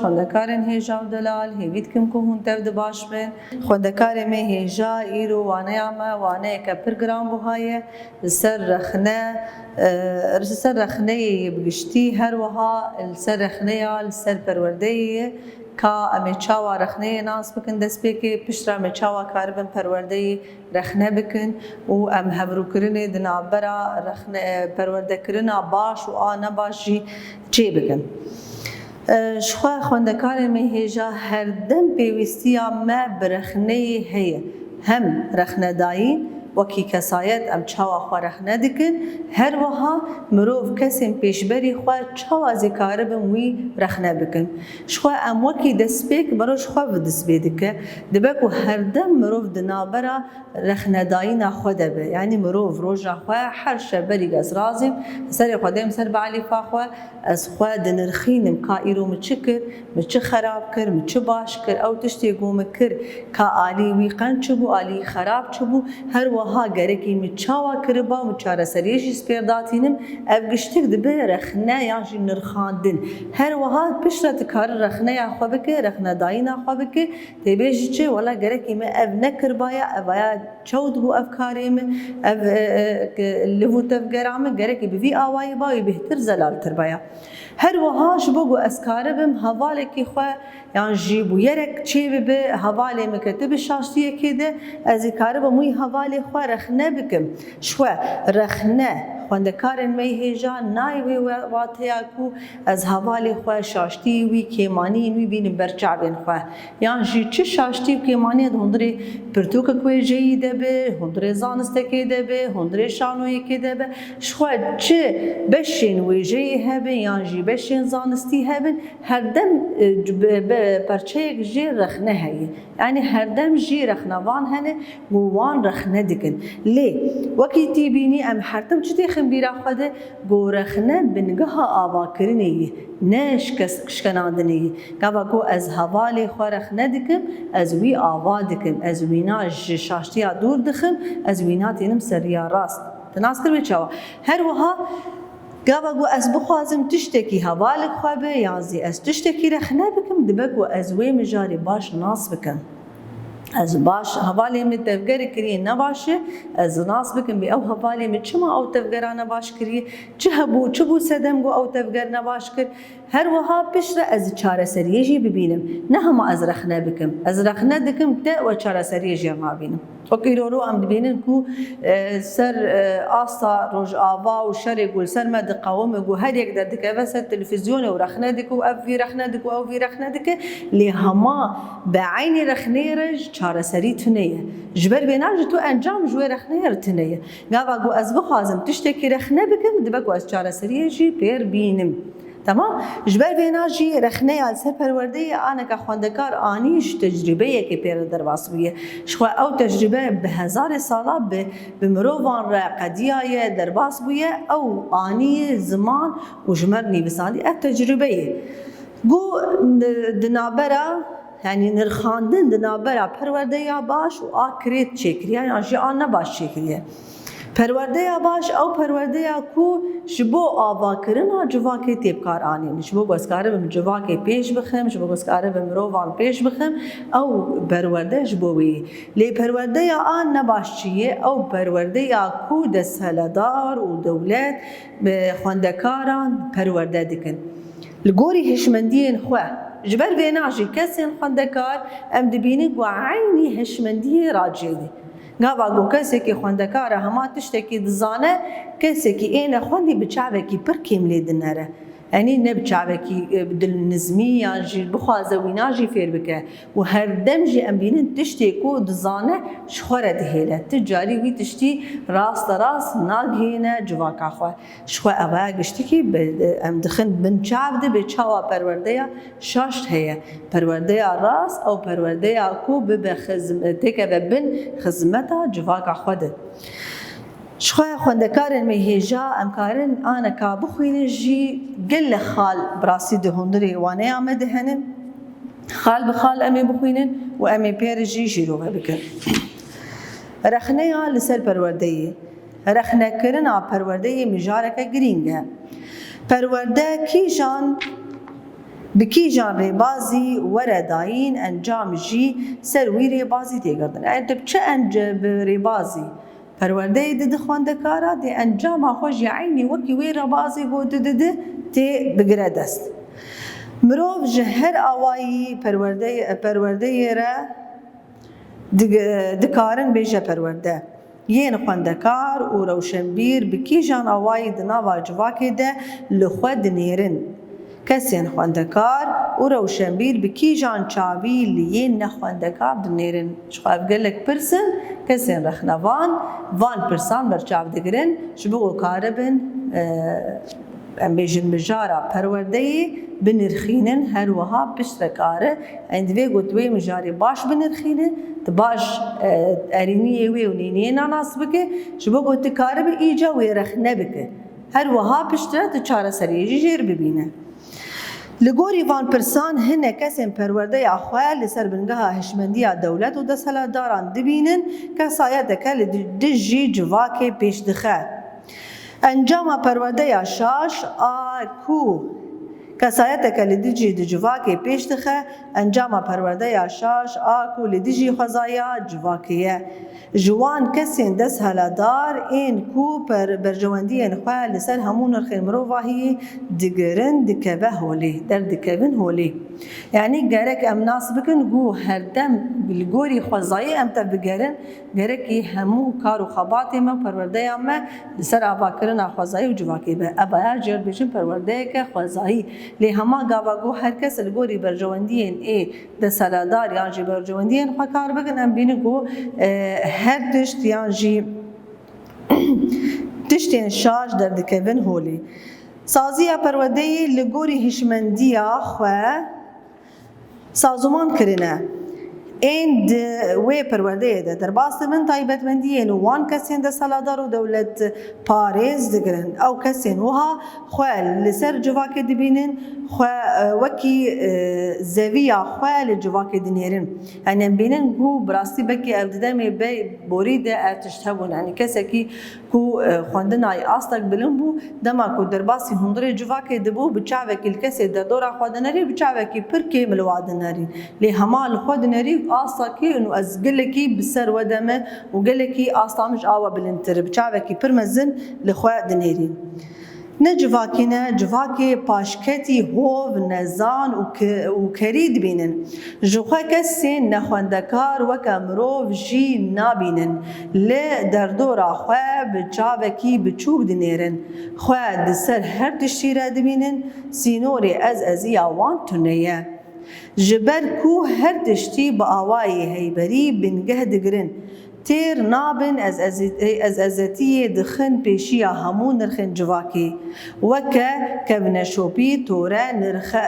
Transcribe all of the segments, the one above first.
خوندکارن هیجا و دلال هیوید کم که هون تفد باش بین خوندکار می هیجا ایرو وانه اما وانه که پر گرام بوهایه سر رخنه بگشتی هر وها سر رخنه سر پرورده که امی چاوا رخنه ناس بکن دست بیکی پشتر امی چاوا کاربن پرورده رخنه بکن و ام هبرو کرنه دنابرا رخنه پرورده کرنه باش و آنه باش جی چی بکن شخوا خوندکار می هیجا هر دم پیوستی ما برخنه هیه هم رخنه دایی وکی کسایت ام چاوا خوا رخنه دکن هر وها مروف کسیم پیشبری خوا چاوا زکاره بم وی رخنه بکن شخوا ام وکی دست بیک بروش خوا و دست بیدکه دبکو هر دم مروف دنابرا رخنه دایی نخوا دبه یعنی مروف روژ خوا هر شبری از رازیم سر خودم سر بعلی فاخوا از خوا دنرخینم که ایرو مچکر مچ خراب کر مچ باش کر او تشتی گوم کر که آلی وی قن چبو آلی خراب چبو هر وها گرکی مچاوا کربا مچاره سریش سپرداتینم افگشتک دبه رخنه یانجی نرخاندن هر وها پشت کار رخنه یا خوا بکه رخنه دایی نخوا بکه تبیش چه ولا گرکی ما اف نکر بایا اوایا چود بو افکاریم اف لفو تفگرامه گرکی بوی آوایی باوی بهتر زلال تر بایا هر وهاش بگو اسکاره بم حواله کی خو یان جیبو یرک چی به حواله مکتب شخصیه کده از کاره به موی حواله خو رخنه بکم شو رخنه خوندکار می هیجا نای و واتیا کو از حواله خو شاشتی وی کیمانی وی بین برچابن خو یان جی چه شاشتی کیمانی هندری پرتوک کو جیده به هندری زانسته کده به هندری شانوی کده به شو چه بشین وی جی هبه یان جی بشین زانستی هبن هر دم پرچه جی رخنه هی یعنی هر دم جی رخنه وان هنه وان رخنه دکن لی وکی تی بینی ام هر دم چتی خنبیرا خواده گو رخنه بنگاه آوا کرنی نش کشکناندنی گاوا گو از حوالی خو رخنه دکم از وی آوا دکم از وینا شاشتی دور دخم از وینا تینم سریا راست تناس کرد چاوا هر وها گاوا گو از بخوازم تشتکی حوالک خوابه یازی از تشتکی رخنه بکم دبگو از وی مجاری باش ناس بکم از باش حوالی می تفگر کریه نباشه از ناس بکم بی او حوالی می چما او تفگرا نباش کریه چه بو سدم گو او تفگر نباش کر هر وها پشت از چاره سریجی ببینم نه هم از رخنه بکم از رخنه دکم تا و چاره سریجی ما بینم وكيلورو ام دبينن كو سر آسا روج آوا و شر يقول سر ما دقاوم يقول هاد يقدر دك بس التلفزيون ورخنا دك وأفي رخنا دك وأفي رخنا دك لهما بعين رخنيرج چار سري تنيه جبر بيناج تو انجام جوي رخنير تنيه قاوا قو از بخازم تشتكي رخنا بكم دبقو از چار سري جي بير بينم تمام جبر بیناجی رخنه از سر پرورده آن که خواندکار آنیش تجربه که پیر درواس بیه شخوا او تجربه به هزار ساله به مروان را قدیای درواس بیه او آنی زمان و جمر نیبسانی اف تجربه گو دنابرا یعنی نرخاندن دنابرا پرورده یا باش و آکریت چکریه یا جی آن نباش چکریه پرورده باش او پرورده کو شبو آوا کرنا جوا که تیبکار آنی شبو گسکاره بم جوا که پیش بخم شبو گسکاره بم روان پیش بخم او پرورده شبوی لی پرورده آن نباش چیه او پرورده کو دسهلدار و دولت به خواندکاران پرورده دکن لگوری هشمندین خواه جبر بیناجی کسی خواندکار ام دبینی و عینی هشمندی راجیدی گاوا گو کسی که خواندکاره همه تشتکی دزانه کسی که این خواندی بچاوه کی پر کملی دنره یعنی نه بچاوه کی دل نظمی یا جی بخوازه وینا جی فیر بکه و هر دم جی ام بینن تشتکو دزانه شخوره دهیله تجاری وی تشتی راست ناگهینه جواکا خواه شخواه اوه گشتی که ام دخن بن چاو ده به چاوا پرورده شاشت هیه پرورده راست او پرورده کو به خدمت که بن خدمتا جواکا خواه ده شخواه خوندکارن می هیجا امکارن آن که بخوینه جی گل خال براسی ده هندری وانه آمده هنن خال بخال امی بخوینن و امی پیر جی جیروه بکن رخنه لسر پرورده رخنه کرنا پرورده مجارک گرینگه پرورده کی جان بکیجان ریبازی ورداین انجام جی سر وی ریبازی تیگردن یعنی تب چه ریبازی پرورده دید خواندکارا دی انجام خوش یعنی وکی وی ریبازی گو دید تی بگره دست مروف جهر آوایی پرورده را دکارن بیجه پرورده یین خواندکار و روشنبیر بکیجان آوایی دناوا جواکی ده لخواد نیرن کسین خواندکار و روشنبیر بکیجان چاوی لیین نخواندکار دنیرن شخواب گلک پرسن کسین رخنوان وان پرسان برچاو دگرن شبو کاربن ام بیجن مجارا پروردهی بنرخینن هر وها پشتکاره اندوی گوتوی مجاری باش بنرخینه باش ارینیه وی و نینیه ناناس بکه شبو گوتکاره به ایجا وی رخنه بکه هر وها پشتره تچاره سریجی جیر ببینه لگوری وان پرسان هنه کسین پرورده اخوال لسر بنگاه هشمندی دولت و دسهلا داران دبینن که سایه دکل دجی جواک پیش دخه انجام پرورده شاش آکو کسایت که لدیجی دجواکی پیش دخه انجام پرورده شاش آکو لدیجی خزایا جواکیه جوان کسین دست هلادار این کو برجواندی انخواه لسر همون نرخین مروواهی دگرن دکوه هولی در دکوین هولی یعنی گرک ام ناس بکن گو هر دم بالگوری خزایی ام تبگرن گرکی همو کار و خباتی ما پرورده ما لسر آبا کرن خزایی و جواکی به ابایا جر بیشن پرورده که خزایی لی هما گاوا گو هر کس الگوری برجواندی ای دسالادار یعنی برجواندی انخواه کار بکن ام بینه گو هر تشت یعنی تشتین شاش در دکوین هولی سازی پرورده لگوری هشمندی خواه سازمان کرنه این وی پرورده ده در باست من تایبتمندی وان کسین ده سالادار و دولت پاریز دگرن او کسین وها خواه لسر جواک دبینن خواه وکی زویا خواه لجواک دنیرن یعنی بینن گو براستی بکی افددمی بی بوری ده ارتشتهبون یعنی کسی که کو خواندن آی آستاک بلن بو دما کو در باسی هندر جواک دبو بچاوکی الکسی در دورا خوادنری بچاوکی پرکی ملوادنری لی همال خوادنری آستاکی انو از گلکی بسر ودمه و گلکی آستامش آوا بلنتر بچاوکی پرمزن لخواه دنیرین نه جواکی نه جواکی پاشکتی هوو نزان و کرید بینن جوخه کسی نخواندکار وکا مروف جی نابینن لی در دورا خواه بچاوکی بچوک دنیرن خواه دسر هر تشتی را دبینن سینوری از ازیاوان تونیه جبر کو هر تشتی با آوایی هیبری بنگه دگرن تیر نابن از ازتی دخن پیشی همون نرخین جواکی وکه کبنشوپی توره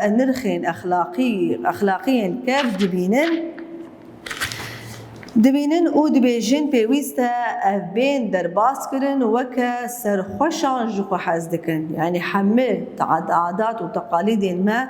نرخین اخلاقی کف دبینن او دبیجن پیوسته بین در باس کرن وکه سرخوشان جخو حز دکن یعنی همه عادات و تقالید ما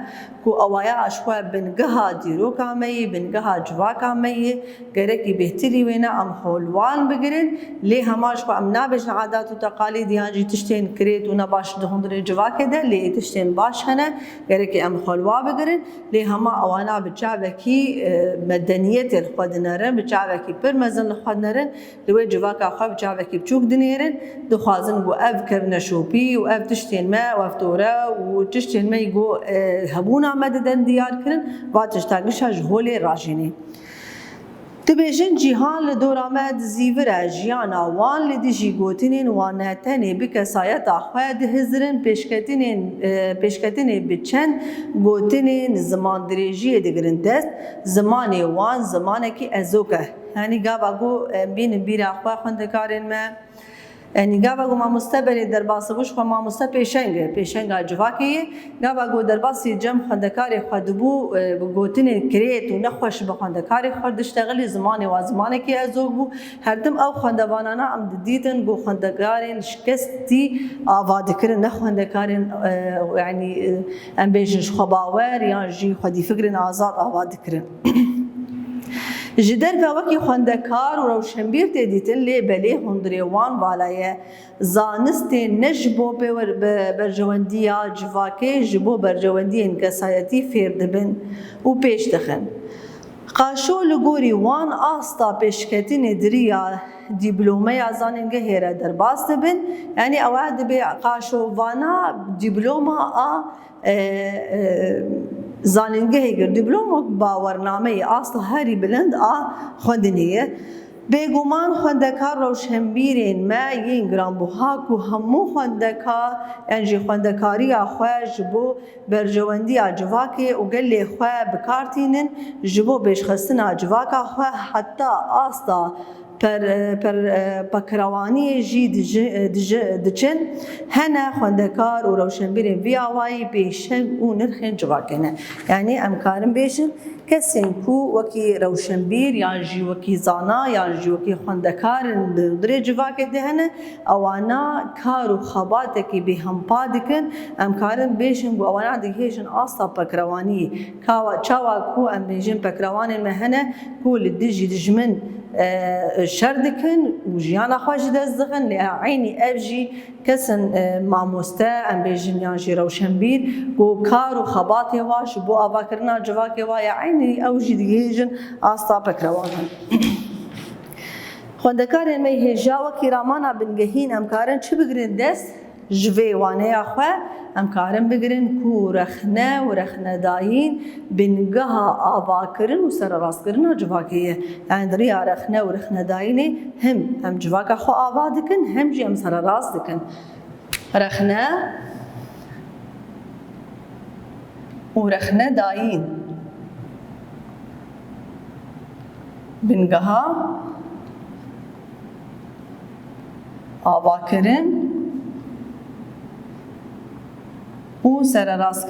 کو اوایا اشخوا بنگها دیرو کامی بنگها جوا کامی گرکی بهتری وینا ام خولوان بگرن لی هماش کو ام نابش عادات و تقالید یعنی تشتین کرید و نباش دهندر جوا کده لی تشتین باش هنه گرکی ام خولوا بگرن لی هما اوانا بچاوکی مدنیت الخود نرن بچاوکی پرمزن الخود نرن لوی جواکا خواب بچاوکی بچوک دنیرن دخوازن گو اف کبنشوپی و اف تشتین ما و اف توره و تشتین ما یگو هبونا مددن دیار کرن و تشتاقشا جهول راجینی تبیجن جیهان لدور آمد زیوره جیانا وان لدیجی گوتینین وانهتنی بکسایت آخواه هزرن پیشکتینین بچن گوتینین زمان دریجی دگرن دست زمانی وان زمانه که ازوکه یعنی گاوا گو بین بیر آخواه خوندکارین ما یعنی گاوا گو ما مستبری در باسبوش خو ما مست پیشنگ جواکی گاوا گو در باسی جم خندکاری خودبو گوتن کریت و نخوش به خندکاری خود اشتغلی زمانی و زمانی که ازو بو هر دم او خندوانانا ام دیدن گو خندکارین شکستی آواد کرن نخندکارین یعنی ام بیشش خباور یا جی خودی فکرن آزاد آواد کرن جدر وکی خواندکار و روشنبیر تدیتن لی بله هندریوان والایه زانست نجبو برجواندیا جواکه جبو برجواندی انکسایتی فیردبن و پیش دخن. قاشو لگوری وان آستا پیشکتی ندریا دیپلومه زانینگه هره در باست بن یعنی اواد به قاشو وانا دیپلوما زانینگه هیگر دیپلوما باورنامه آستا هری بلند خوندنیه بگمان خوندکار روشنبیرین ما این گرام بوها کو همو خوندکار یعنی خوندکاری آخواه جبو برجواندی آجواکی و گلی خواه بکارتینن جبو بشخستن آجواک آخواه حتی آستا پر پکروانی جی دچن هنه خوندکار و روشنبیرین وی آوایی بیشن و نرخین جواکنه یعنی امکارم بیشن کسین کو وکی روشنبیر یا جی وکی زانا یا جی وکی خوندکار دره جواکه دهنه اوانا کار و خباته کی به هم پادکن امکارم بیشن و اوانا دیگهشن آستا پکروانی چاوا کو ام بیشن پکروانی مهنه کو لدیجی دجمن شردكن وجيانا خواج دزغن لعيني أبجي كسن ماموستا أم بيجن يانجي روشنبير بو كارو خباطي واش بو أفاكرنا جواكي وايا عيني أوجي ديجن آستا بكروانا خوندكارين مي هجا وكي رامانا بنگهين أمكارن چه بگرين دست جوی وانه آخواه امکارم بگرن کو رخنه و رخنه داین بنگاه آوا کرن و سر راست کرن جواکیه یعنی دریا رخنه و رخنه داینه هم جواک خو آوا دکن هم جی هم سر راست دکن رخنه و رخنه داین بنگاه آوا کرن او سر راست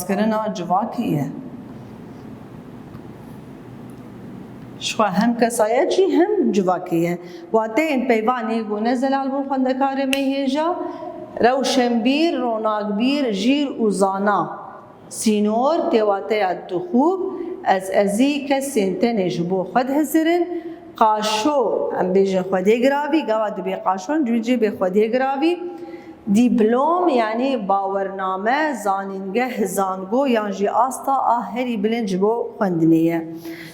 کرنا جواکیه شو هم کسایه چی هم جواکیه واته این پیوانی گونه زلال بو خوندکار میهجا روشنبیر روناقبیر جیر و زانا سینور تواته الدخوب از ازی کسین تنش بو خود هزرن قاشو ام بیجن خودی گراوی گواد بی قاشون جوجی بی خودی گراوی دیپلوم یعنی باورنامه زانینگه زانگو یعنی آستا آهری بلنج بو خوندنیه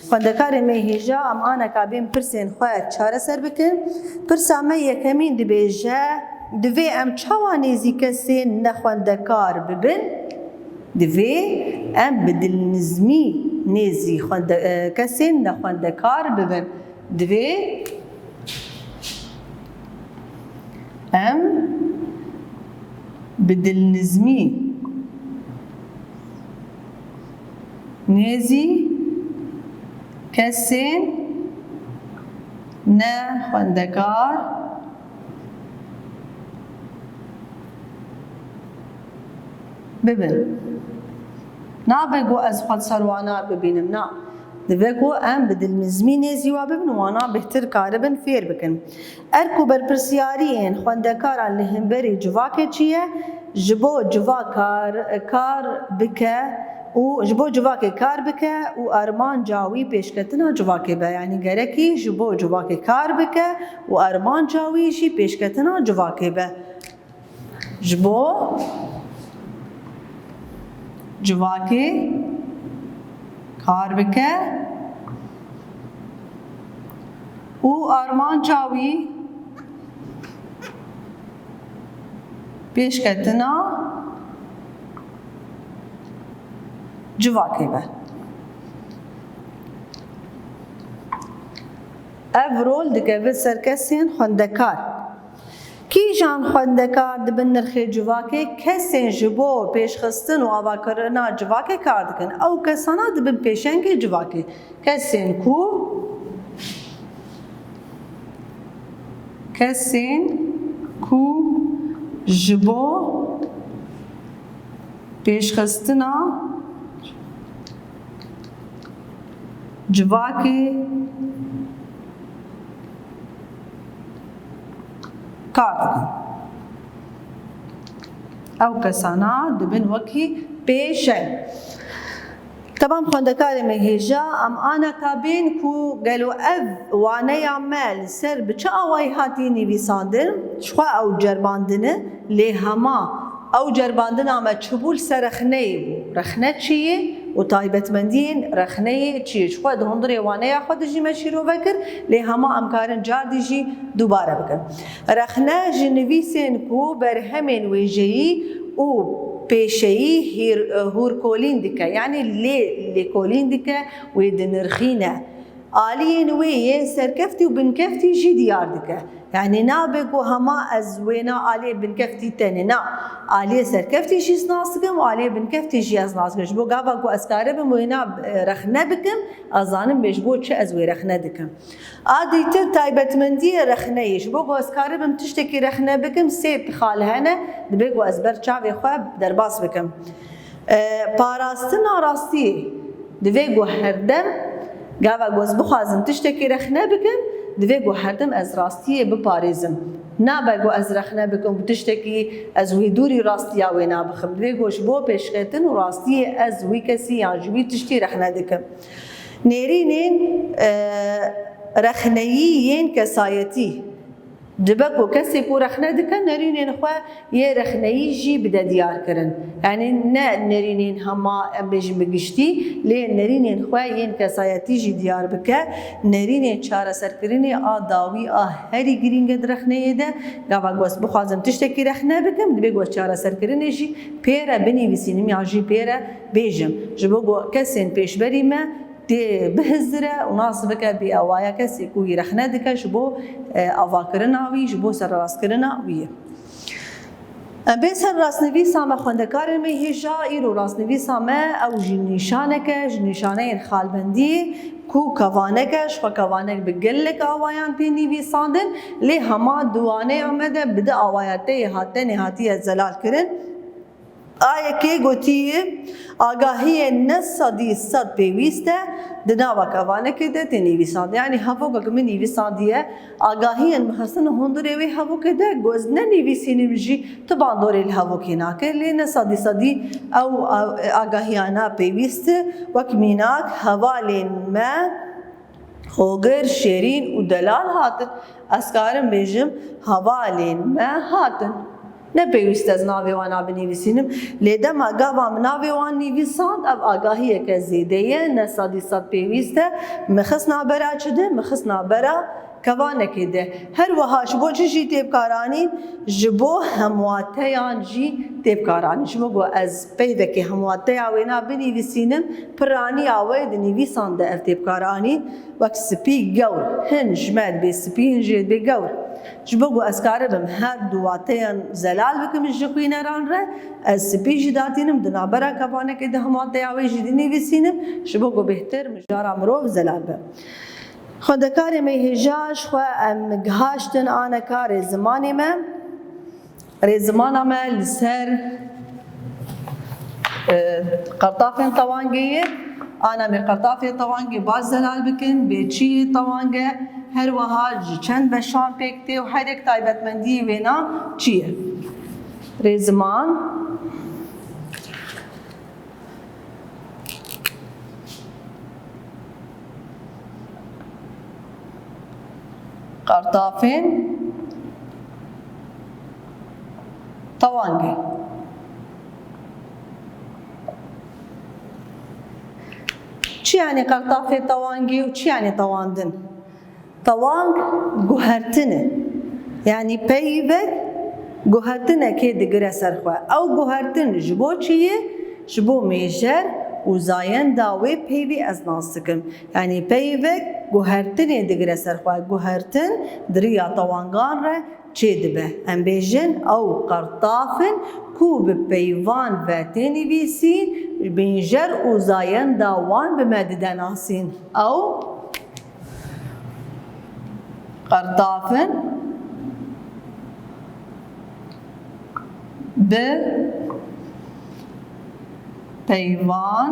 خوندکار میهجا ام آنا کابین پرسین خواهد چاره سر بکن پرسامه یکمین دی بیجه دوی ام چوانیزی کسی نخوندکار ببین دوی ام بدل نزمی نیزی کسی نخوندکار ببین دوی ام بدل نزمی نیزی کسی نه خوندکار ببین نه بگو از خود سروانه ببینم نه دوگو ام بدل نزمی نیزی و ببین وانا بهتر کاربن فیر بکن ارکو برپرسیارین خوندکاران لهمبری جواکه چیه جبو جواکار کار بکه و جبو جواکه کار بکه و ارمان جاوی پیشکتنا جواکه به یعنی گرکی جبو جواکه کار بکه و ارمان جاویشی پیشکتنا جواکه به جبو جواکه کار بکه و آرمان چاوی پیش کتنا جواکی به اف رول دکه سرکسین خوندکار کی جان خوندکار دبن نرخی جواکی کسین جبو پیش خستن و آوا کرنا جواکی کار دکن او کسانا دبن پیشنگی جواکی کسین کو جبو پیش خستنا جواکی کار دکن او کسانا دبن وکی پیشه. طبعا خوندکاری مهیجا ام آنا کابین کو گلو اف وانه یا مل سر بچه آوائی هاتی نویساندن شخوا او جرباندنه لی هما او جرباندن اما چبول سر رخنه بو. رخنه چیه؟ و تایبتمندین رخنه چیه؟ شخوا ده هندر وانه یا خود جی مشیرو بکر لی هما امکارن جار دیجی دوباره بکن. رخنه جنویسین کو بر همین ویجهی و پیشهی هورکولین دکه یعنی لی کولین دکه و دنرخینه آلین وی سرکفتی و بنکفتی جی دیار دکه یعنی نا بگو هما از وینا آلی بنکفتی تنه نا آلی سرکفتی جی سناسکم و آلی بنکفتی جی از ناسکم جبو گاوا گو اسکاره بم وینا رخنه بکم ازانم بجبو چه از وی رخنه دکم آدی تر تایبتمندی رخنه ایش بو گو اسکاره بم تشتکی رخنه بکم سیب خالهنه دبگو از بر چاوی خواه در باس بکم پاراستن آراستی دبگو هردم گاوا گوز بخوازم تشتکی رخنه بکم دوی هردم از راستی بپاریزم نه بگو از رخنه بکم تشتکی از وی دوری راستی یا وی نبخم دوی گوش بو پیشکتن و راستی از وی کسی یا جوی تشتی رخنه دکم نیرینین رخنهی کسایتی دبکو کسی کو رخنه دکن نرینین خواه یه رخنهی جی بده دیار کرن یعنی نه نرینین هما بیجم بگشتی لی نرینین خواه یه کسایتی جی دیار بکه نرینین چاره سرکرینی داوی هری گرینگ رخنه ده گاوا گوست بخوازم تشتکی رخنه بکم دبی گوست چاره سرکرینی جی پیره بنویسینم یا جی پیره بیجم جبو گو کسین پیش بریمه دی بهزره و ناصبك بأوايا كسي كوي رخنه دكا جبو أواكرنا وي جبو سر راس كرنا وي بين سر راس نويسا ما خوندكار ميهجا إيرو راس نويسا ما أو جنيشانك جنيشانين خالبندي كو كوانك شو كوانك بقلك أوايان بيني بيساندن لي هما دوانه أمده بدا أواياتي هاتن هاتي الزلال كرن آیا که گویی آگاهی نصدی صد پیوسته دنوا کوانه که ده تنویسند یعنی هفو که من نویسندیه آگاهی محسن هندره وی هفو که ده گوز ننویسینیم جی تبان دوره الهفو که ناکر لی نصدی صدی او آگاهی آنا پیوسته وکمیناک حوالین ما خوگر شیرین و دلال هاتن اسکارم بیجم حوالین ما هاتن نه پیوست از ناویوان بنویسینم لیده ما گاوام ناویوان نویساند اب آگاهی که زیده نه صدی صد پیوسته مخص نابرا چده مخص نابرا کوانه کده هر وهاش بو چی تبکارانی جبو همواتیان جی تبکارانی شما گو از پیدا که همواتیا وینا بنویسینم پرانی آوید نویسانده اف تبکارانی وقت سپی گور هنج مد بی سپی هنجید بی گور جبو گو اسکاره بم هر دواتیان زلال بکم جخوی نران ره از سپی جداتینم دنابرا کوانه کده همواتیا وی جدی نویسینم شما گو بهتر مجارا مروف زلال بم خوندکار میهجاش خو ام گهاشتن آن کار زمانی ما رزمان ما لسر قرطافين طوانجية أنا من قرطافي طوانجي باز زلال بكن بيتشي طوانجي هر وها چند بشان بيكتي وهر اك تايبت مندي وينا چيه رزمان قرطافين طوانجي چی یعنی قرطافي طوانجي و چی یعنی طواندن طوانج گوهرتنه یعنی پیوک گوهرتنه که دگره سرخواه او گوهرتن جبو چیه جبو میجر و زاین داوی پیوی از ناسکم یعنی پیوک گوهرتنه دگره سرخواه گوهرتن دریا طوانگان را چه دبه ام بیجن او قرطافن کو به پیوان و تنویسین بینجر و زاین داوان به مددن آسین او قرطافن به پیوان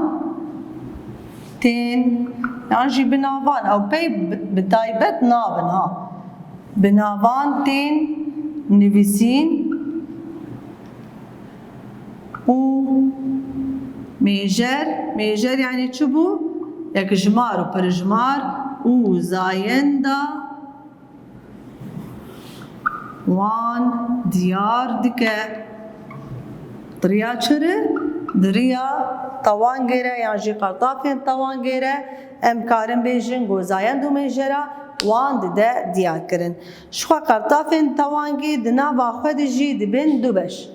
تین یعنی بناوان او پی بتایبت ناون ها بناوان تین نویسین و ميجر ميجر يعني چبو يك جمار و پرجمار و زايندا وان ديار دكه دريا چره دريا طوان گيره يعني جي قرطافين طوان گيره ام كارن بيجن گو زايندو ميجرا وان ده ديار کرن شخوا قرطافين طوان گي دنا باخد جي دبن دوبش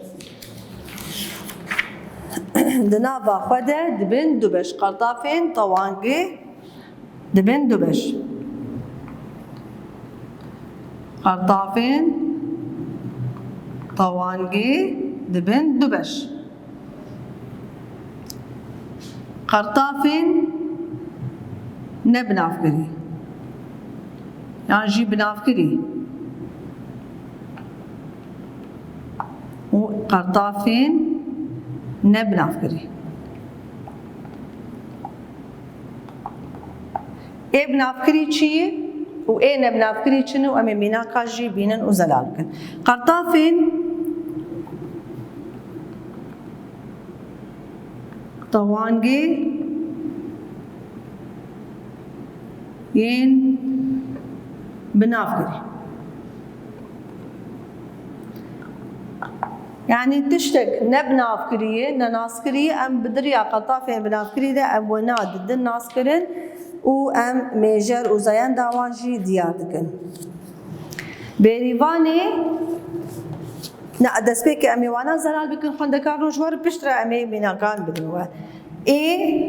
دنا باخد دبن دوبش قرطافين طوان گي دبن دوبش قرطافين طوان گي دبن دوبش قرطافين نبنافكري يعني جي بنافكري وقرطافين نبنافكري ايه بنافكري چيه و ايه نبنافكري چنو امي مينا كاجي بينن وزلالكن قرطافين طوانگي ين بنافكري يعني تشتق نبنافكرية نناسكرية ام بدريا قطافين بنافكري ده ام وناد دن ناسكرن و ام ميجر و زيان داوانجي ديار دكن بيريواني نا دست بك امي وانا زلال بكن خندكار روجوار بشترى امي بناكان بدنوا اي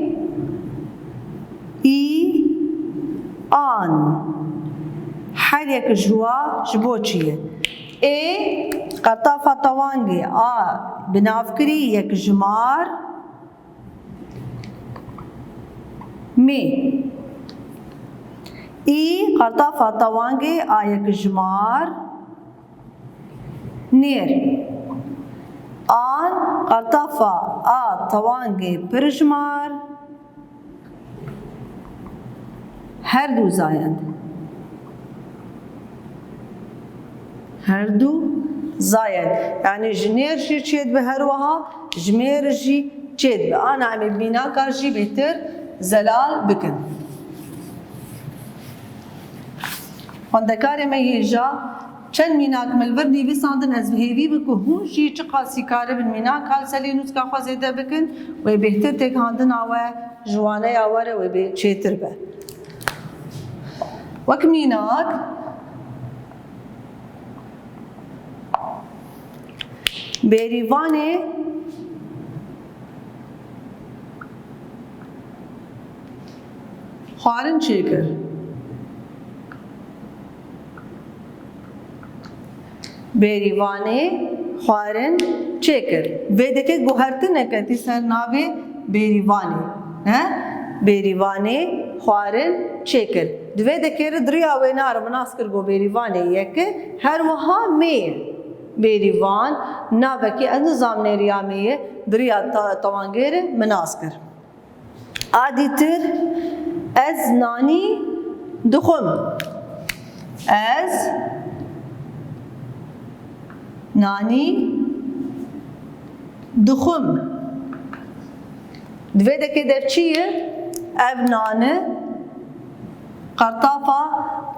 آن حاليك جوا جبوچيه اي قطافة طوانگي بنافكري يك جمار مي اي قطافة طوانگي يك جمار نير آن قطافة طوانگي برجمار هر دو زايد هر دو زايد يعني جنير جي تشيد بهروها جمير جي تشيد به انا عم بينا كارجي بيتر زلال بكن خندكار ما يجا چند میناک ملوردی وی ساندن از بهیوی بکو هون جی چقا سیکاره بن میناک حال سلینوس کا خوازیده بکن و بهتر تک هاندن آوه جوانه آوره و به چیتر به وک میناک بریوانه خوارن چیکر بریوانه خوارن چیکر ویده که گوهرت نکتی سر ناوی بریوانه بریوانه خوارن چیکر دوی دکر دریا و نار مناس کر گو بریوانه یک هر وها می بریوان ناوی که نظام نریا می دریا توانگر مناس کر عادی تر از نانی دخم از نانی دخم دوی دکه در چیه اب نانه قرطافة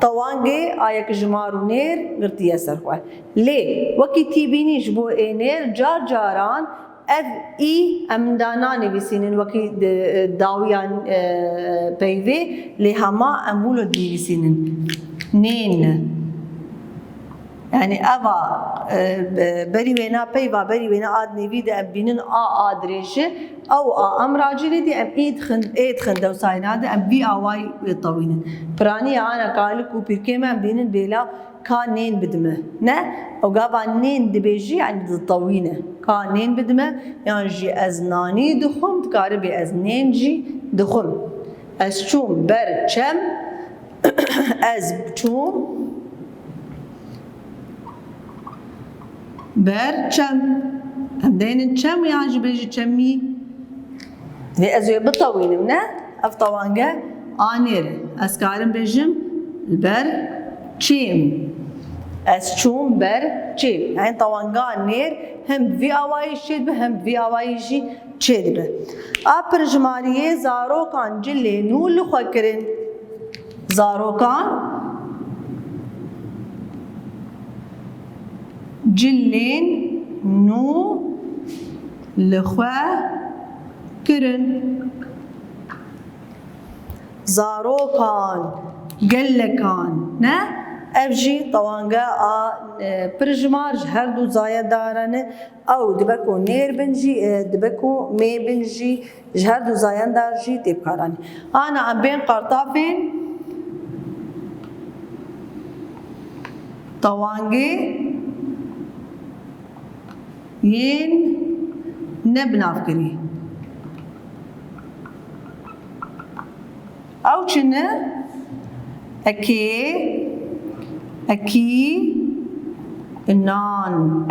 طوانجي آيك جمارو نير غرتي سرخوه ليه وكي تيبيني جبو نير جار جاران اف اي امداناني بيسينن وكي داويان بيوي لهما امولو دي بيسينن نين يعني أبا بري وينا بيوا بري وينا آد نيفيد أبينن آدريشة أو أم راجلي دي أم إيد خند وساينا دي أم بي آواي ويطوينن براني أنا قالك وبيركيما أم بينن بيلا كان نين بدمه نه أو قابا نين دبيجي يعني تطوينه كان نين بدمه يعني جي أزناني دخم تقاربي أزنين جي دخم أشوم برشم أزبشوم برچم ام دين چم يعني بيجي چمي دي ازوي بطوينم نه اف طوانگه آنير اسكارم بيجم البر چيم از چون بر چید این طوانگا نیر هم وی آوایی چید به هم وی آوایی جی چید به پرژماریه زاروکان جلی نو لخوا کرن زاروکان جلین نو لخوا کرن زاروکان گلکان نه افجی طوانگا پرژمار هر دو زایه دارنه او دبکو نیر بنجی دبکو می بنجی هر دو زایه دار جی تبکارانی آنا ام بین قرطافین طوانگی ین نبناف کری او چنه اکی النان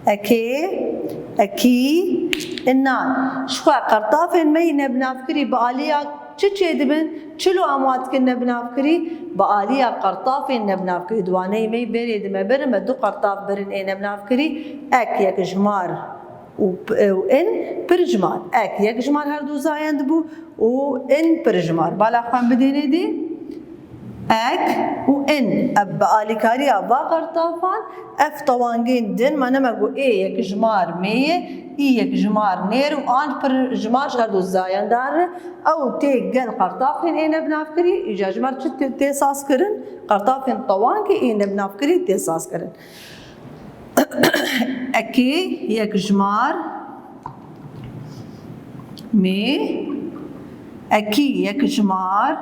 اکی النان شخوا قرطافين مي نبنافكري بآلية چه دبن چلو اموات كن نبنافكري بآلية قرطافين نبنافكري دواني مي بري دم برم دو قرطاف برن اي نبنافكري اك يك جمار وان برجمار اك يك جمار هر دو زايند بو وان برجمار بالا خان بديني دي اك وان بآلي كاري ابا قرطافان اف طوانجين دن ما نمقو اي يك جمار مية اي يك جمار نير وان پر جمار هر دو زاين دار او تي قل قرطافين اي نبنافكري ايجا جمار تي ساس كرن قرطافين طوانجي اي نبنافكري تي ساس كرن اكي يك جمار مي اكي يك جمار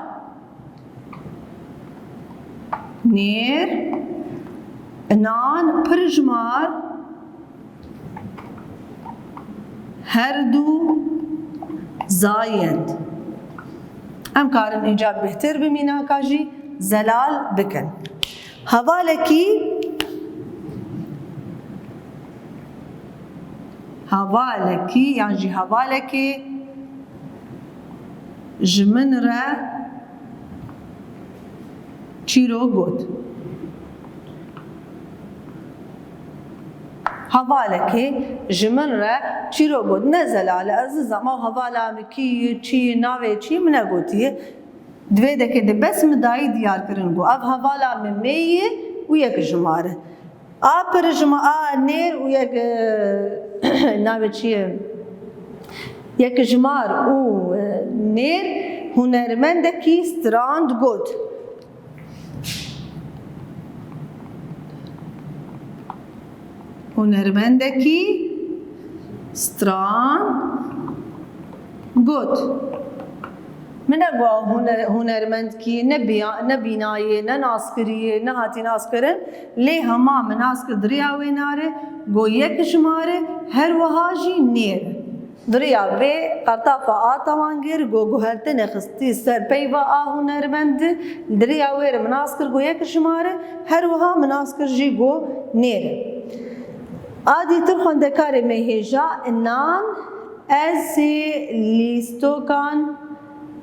نير نان پرجمار هر دو زايد ام کارن ایجاب بهتر بمینا کاجی زلال بکن حوالکی يعني جي حوالکی جمن را چیرو گود حوالکی جمن را چیرو گود نزل على عزیزا ما حوالا مکی چی ناوی چی منه گوتیه دوی دکه ده بس مدایی دیار کرن گو اب حوالا من میه و یک جماره پر جمعه نیر و یک ناوی چیه یک جمار و نیر هنرمندکی ستراند گود هنرمندکی ستران گود من اگه هنرمند کی نه بینایه نه ناسکریه نه هاتی ناسکرن لی هما مناسک دریاوی ناره گو یک شماره هر وهاجی نیر دریاوی قرطافا آتوانگر گو هرته نخستی سر پیوا هنرمند دریاوی مناسکر گو یک شماره هر وها مناسکر جی گو نیر آدی تر خوندکار مهیجا انان از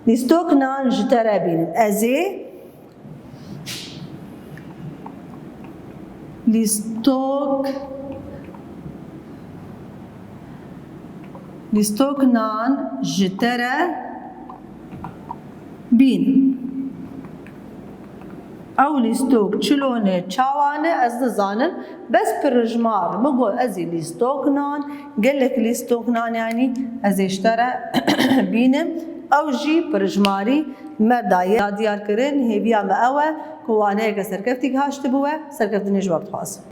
لیستوکان جتره بینم ازی لیستوکنان جتره بینم او لیستوک چلونه چاوانه از نزانم بس پرجمار مگو ازی لیستوکنان گلک لیستوکنان یعنی ازی اشتره بینم او جی پرجماری مردایه دیار کرن هیویا ما اوه کوانه که سرکفتی که هاشت بوه سرکفتی نجواب خواست